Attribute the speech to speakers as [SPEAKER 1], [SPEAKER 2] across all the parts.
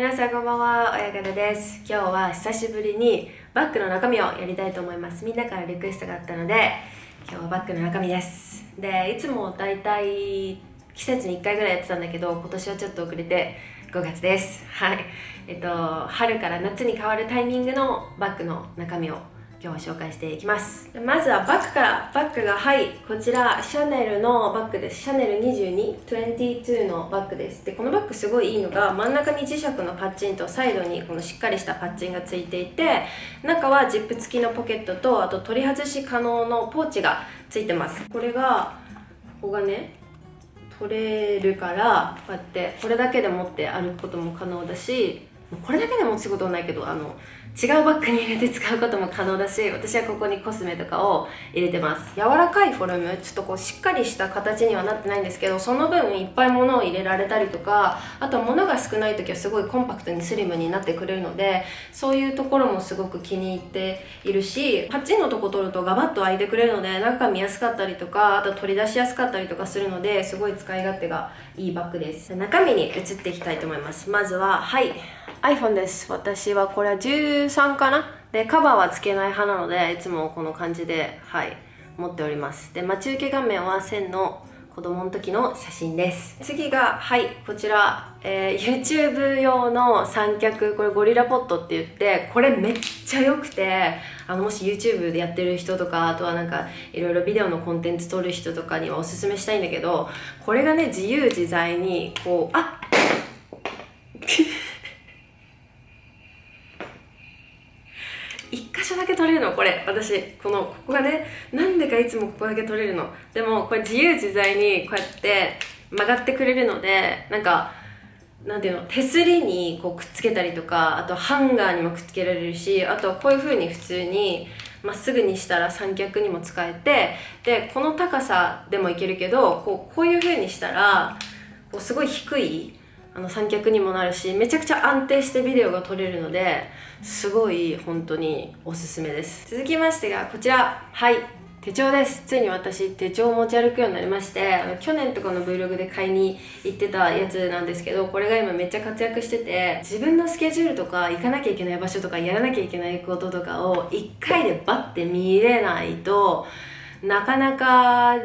[SPEAKER 1] 皆さんこんばんは、親方です。今日は久しぶりにバッグの中身をやりたいと思います。みんなからリクエストがあったので、今日はバッグの中身です。で、いつもだいたい季節に1回ぐらいやってたんだけど、今年はちょっと遅れて5月です。はい。春から夏に変わるタイミングのバッグの中身を今日は紹介していきます。まずはバッグから。バッグが、こちらシャネルのバッグです。シャネル22のバッグです。で、このバッグすごいいいのが、真ん中に磁石のパッチンとサイドにこのしっかりしたパッチンがついていて、中はジップ付きのポケットと、あと取り外し可能のポーチがついてます。これが、ここがね取れるから、こうやってこれだけで持って歩くことも可能だし、これだけで持つことはないけど、違うバッグに入れて使うことも可能だし、私はここにコスメとかを入れてます。柔らかいフォルム、ちょっとこうしっかりした形にはなってないんですけど、その分いっぱい物を入れられたりとか、あと物が少ない時はすごいコンパクトにスリムになってくれるので、そういうところもすごく気に入っているし、パッチンのとこ取るとガバッと開いてくれるので、中が見やすかったりとか、あと取り出しやすかったりとかするので、すごい使い勝手がいいバッグです。中身に移っていきたいと思います。まずはiPhone です。私はこれは13かなで、カバーはつけない派なので、いつもこの感じで持っております。で、待ち受け画面は1000の子供の時の写真です。次がこちら、YouTube 用の三脚、これゴリラポットって言って、これめっちゃ良くて、もし YouTube でやってる人とか、あとはなんかいろいろビデオのコンテンツ撮る人とかにはおすすめしたいんだけど、これがね、自由自在にこう一箇所だけ取れるの。これ私ここがね、なんでかいつもここだけ取れるの。でもこれ自由自在にこうやって曲がってくれるので、なんていうの、手すりにこうくっつけたりとか、あとハンガーにもくっつけられるし、あとこういう風に普通にまっすぐにしたら三脚にも使えて、でこの高さでもいけるけど、こういう風にしたらこうすごい低い三脚にもなるし、めちゃくちゃ安定してビデオが撮れるので、すごい本当におすすめです。続きましてがこちら、手帳です。ついに私手帳を持ち歩くようになりまして、去年とかの Vlog で買いに行ってたやつなんですけど、これが今めっちゃ活躍してて、自分のスケジュールとか行かなきゃいけない場所とかやらなきゃいけないこととかを1回でバッて見れないと、なかなか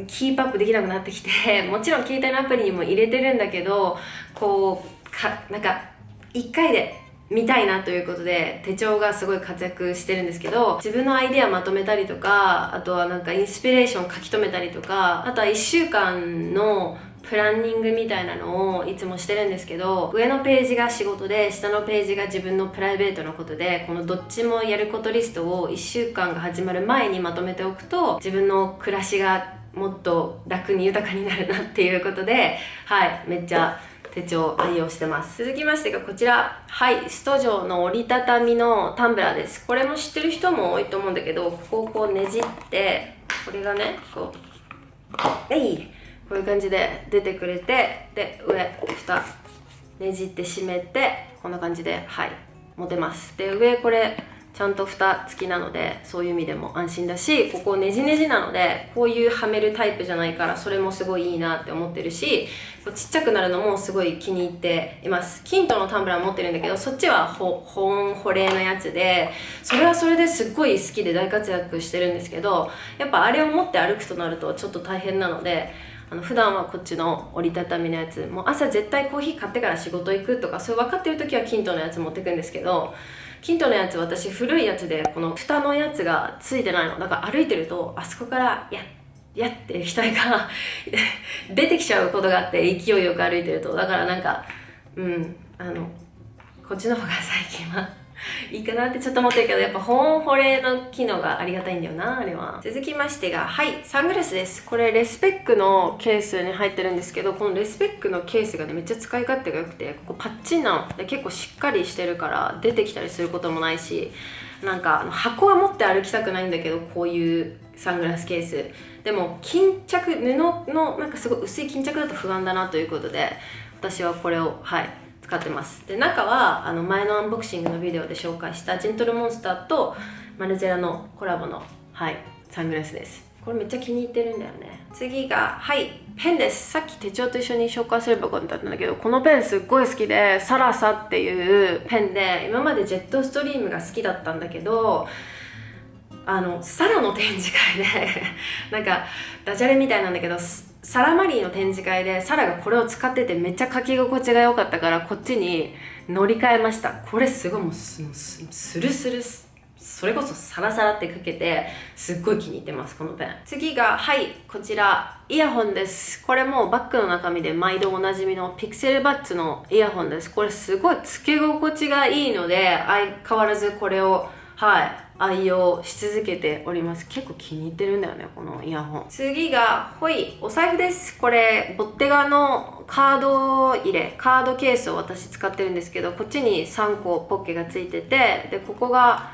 [SPEAKER 1] キープアップできなくなってきて、もちろん携帯のアプリにも入れてるんだけど、1回で見たいなということで手帳がすごい活躍してるんですけど、自分のアイデアまとめたりとか、あとはインスピレーション書き留めたりとか、あとは1週間のプランニングみたいなのをいつもしてるんですけど、上のページが仕事で下のページが自分のプライベートのことで、このどっちもやることリストを1週間が始まる前にまとめておくと、自分の暮らしがもっと楽に豊かになるなっていうことで、めっちゃ手帳愛用してます。続きましてがこちら、ストジョの折りたたみのタンブラーです。これも知ってる人も多いと思うんだけど、ここをこうねじって、これがねこういう感じで出てくれて、で上蓋ねじって閉めて、こんな感じで持てます。で上これちゃんと蓋付きなので、そういう意味でも安心だし、ここネジネジなので、こういうはめるタイプじゃないから、それもすごいいいなって思ってるし、ちっちゃくなるのもすごい気に入っています。キントのタンブラー持ってるんだけど、そっちは保温保冷のやつで、それはそれですっごい好きで大活躍してるんですけど、やっぱあれを持って歩くとなるとちょっと大変なので、普段はこっちの折りたたみのやつ、もう朝絶対コーヒー買ってから仕事行くとか、そういう分かってる時はキントのやつ持ってくんですけど、キントのやつ私古いやつで、この蓋のやつがついてないのだから、歩いてるとあそこからやって液体が出てきちゃうことがあって、勢いよく歩いてると。だからこっちの方が最近はいいかなってちょっと思ってるけど、やっぱ保温保冷の機能がありがたいんだよな、あれは。続きましてがサングラスです。これレスペックのケースに入ってるんですけど、このレスペックのケースがね、めっちゃ使い勝手が良くて、ここパッチンなので結構しっかりしてるから出てきたりすることもないし、箱は持って歩きたくないんだけど、こういうサングラスケースでも巾着、布のすごい薄い巾着だと不安だなということで、私はこれを使ってます。で、中は前のアンボクシングのビデオで紹介したジェントルモンスターとマルジェラのコラボのサングラスです。これめっちゃ気に入ってるんだよね。次がペンです。さっき手帳と一緒に紹介すればよかったんだけど、このペンすっごい好きで、サラサっていうペンで、今までジェットストリームが好きだったんだけど、サラの展示会でなんかダジャレみたいなんだけど、サラマリーの展示会でサラがこれを使っててめっちゃ書き心地が良かったから、こっちに乗り換えました。これすごいもうスルスル、それこそサラサラって書けてすっごい気に入ってます、このペン。次がこちらイヤホンです。これもバッグの中身で毎度おなじみのピクセルバッツのイヤホンです。これすごいつけ心地がいいので、相変わらずこれを愛用し続けております。結構気に入ってるんだよね、このイヤホン。次がお財布です。これボッテガのカード入れ、カードケースを私使ってるんですけど、こっちに3個ポッケがついてて、でここが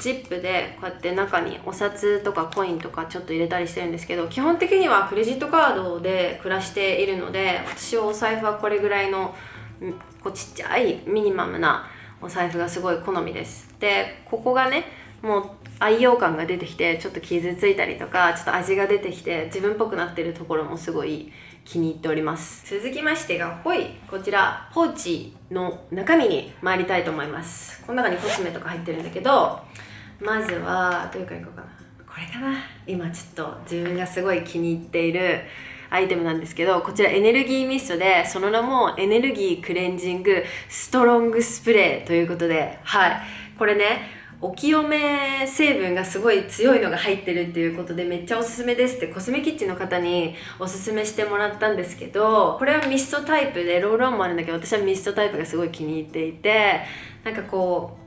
[SPEAKER 1] ジップでこうやって中にお札とかコインとかちょっと入れたりしてるんですけど、基本的にはクレジットカードで暮らしているので、私はお財布はこれぐらいのこうちっちゃいミニマムなお財布がすごい好みです。でここがね、もう愛用感が出てきて、ちょっと傷ついたりとかちょっと味が出てきて自分っぽくなってるところもすごい気に入っております。続きましてがこちらポーチの中身に参りたいと思います。この中にコスメとか入ってるんだけど、まずはどれからいこうかな。これかな。今ちょっと自分がすごい気に入っているアイテムなんですけど、こちらエネルギーミストで、その名もエネルギークレンジングストロングスプレーということで、これね、お清め成分がすごい強いのが入ってるっていうことでめっちゃおすすめですってコスメキッチンの方におすすめしてもらったんですけど、これはミストタイプでロールオンもあるんだけど、私はミストタイプがすごい気に入っていて、なんかこ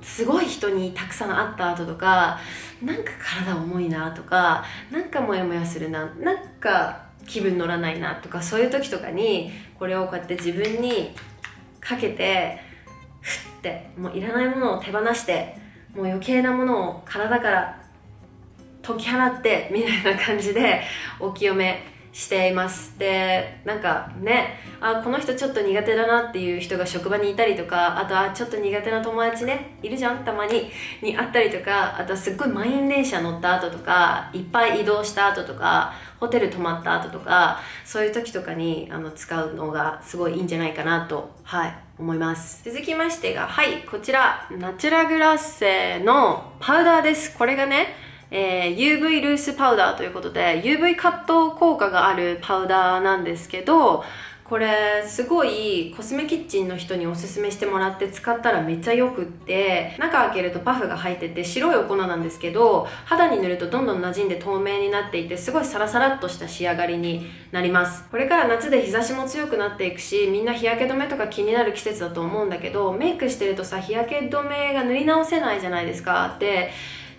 [SPEAKER 1] うすごい人にたくさん会った後とか、なんか体重いなとか、なんかモヤモヤするな、なんか気分乗らないなとか、そういう時とかにこれをこうやって自分にかけて、ふってもういらないものを手放して、もう余計なものを体から解き放ってみたいな感じでお清めしています。でなんかね、この人ちょっと苦手だなっていう人が職場にいたりとか、あとちょっと苦手な友達ねいるじゃんたまに会ったりとか、あとはすっごい満員電車乗った後とか、いっぱい移動した後とか、ホテル泊まった後とか、そういう時とかに使うのがすごいいいんじゃないかなと思います。続きましてがこちらナチュラグラッセのパウダーです。これがねUV ルースパウダーということで UV カット効果があるパウダーなんですけど、これすごいコスメキッチンの人におすすめしてもらって使ったらめっちゃよくって、中開けるとパフが入ってて白いお粉なんですけど、肌に塗るとどんどん馴染んで透明になっていて、すごいサラサラっとした仕上がりになります。これから夏で日差しも強くなっていくし、みんな日焼け止めとか気になる季節だと思うんだけど、メイクしてるとさ、日焼け止めが塗り直せないじゃないですか。で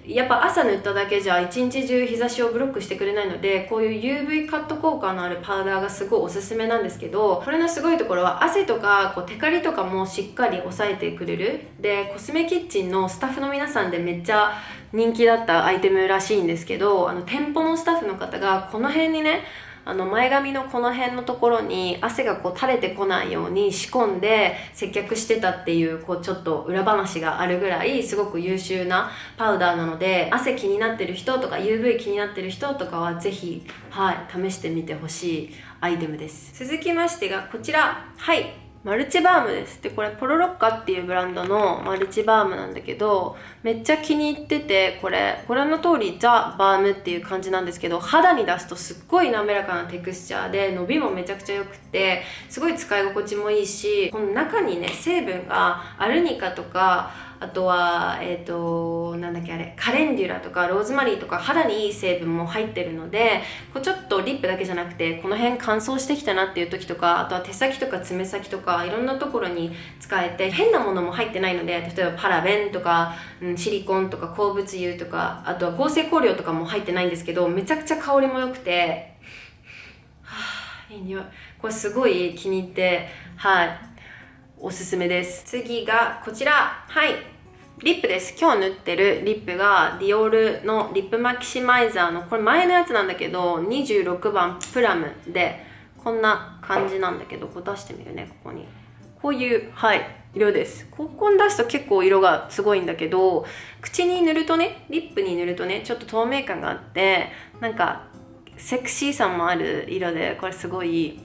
[SPEAKER 1] やっぱ朝塗っただけじゃ一日中日差しをブロックしてくれないので、こういう UV カット効果のあるパウダーがすごいおすすめなんですけど、これのすごいところは汗とかテカリとかもしっかり抑えてくれる。でコスメキッチンのスタッフの皆さんでめっちゃ人気だったアイテムらしいんですけど、店舗のスタッフの方がこの辺にね、前髪のこの辺のところに汗が垂れてこないように仕込んで接客してたっていう、ちょっと裏話があるぐらいすごく優秀なパウダーなので、汗気になってる人とか UV 気になってる人とかはぜひ試してみてほしいアイテムです。続きましてがこちらマルチバームです。でこれポロロッカっていうブランドのマルチバームなんだけど、めっちゃ気に入ってて、これご覧の通りザ・バームっていう感じなんですけど、肌に出すとすっごい滑らかなテクスチャーで伸びもめちゃくちゃ良くて、すごい使い心地もいいし、この中にね成分がアルニカとか、あとはなんだっけあれ、カレンデュラとかローズマリーとか肌にいい成分も入ってるので、ちょっとリップだけじゃなくてこの辺乾燥してきたなっていう時とか、あとは手先とか爪先とかいろんなところに使えて、変なものも入ってないので、例えばパラベンとか、シリコンとか鉱物油とか、あとは合成香料とかも入ってないんですけど、めちゃくちゃ香りも良くて、いい匂い。これすごい気に入っておすすめです。次がこちらリップです。今日塗ってるリップがディオールのリップマキシマイザーの、これ前のやつなんだけど26番プラムで、こんな感じなんだけど、出してみるね。ここにこういう色です。ここに出すと結構色がすごいんだけど、口に塗るとね、リップに塗るとね、ちょっと透明感があって、なんかセクシーさもある色で、これすごい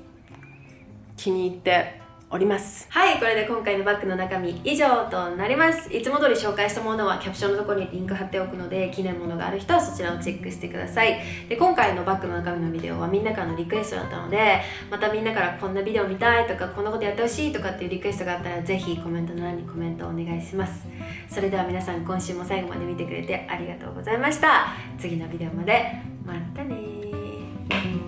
[SPEAKER 1] 気に入っております。はい、これで今回のバッグの中身以上となります。いつも通り紹介したものはキャプションのところにリンク貼っておくので、気になるものがある人はそちらをチェックしてください。で、今回のバッグの中身のビデオはみんなからのリクエストだったので、またみんなからこんなビデオ見たいとか、こんなことやってほしいとかっていうリクエストがあったら、ぜひコメント欄にコメントをお願いします。それでは皆さん、今週も最後まで見てくれてありがとうございました。次のビデオまで、またねー。